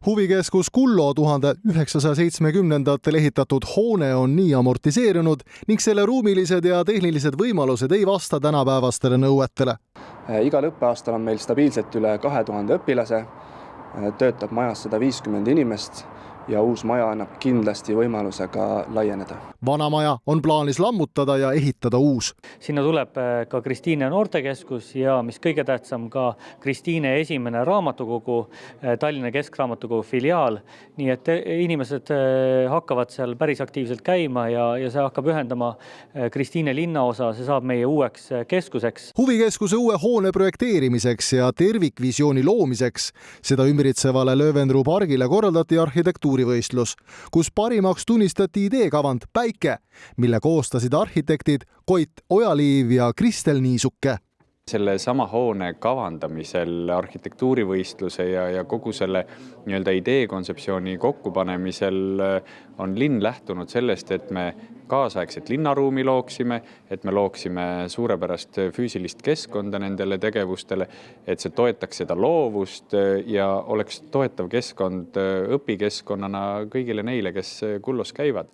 Huvikeskus Kullo 1970-ndatel ehitatud hoone on nii amortiseerunud ning selle ruumilised ja tehnilised võimalused ei vasta tänapäevastele nõuetele. Igal õppeaastal on meil stabiilselt üle 2000 õpilase, töötab majas 150 inimest ja uus maja annab kindlasti võimaluse ka laieneda. Vana maja on plaanis lammutada ja ehitada uus. Sinna tuleb ka Kristiine noortekeskus ja mis kõige tähtsam ka Kristiine esimene raamatukogu, Tallinna Keskraamatukogu filiaal. Nii et inimesed hakkavad seal päris aktiivselt käima ja see hakkab ühendama Kristiine linnaosa, see saab meie uueks keskuseks. Huvikeskuse uue hoone projekteerimiseks ja tervikvisiooni loomiseks seda ümbritsevale Löövenruu pargile korraldati arhitektuurivõistlus, kus parimaks tunnistati ideekavand Päike, mille koostasid arhitektid Koit Ojaliiv ja Kristel Niisuke. Selle sama hoone kavandamisel, arhitektuurivõistluse ja kogu selle ideekontseptsiooni kokkupanemisel on linn lähtunud sellest, et me kaasaegset linnaruumi looksime, et me looksime suurepärast füüsilist keskkonda nendele tegevustele, et see toetaks seda loovust ja oleks toetav keskkond õpikeskkonnana kõigile neile, kes Kullos käivad.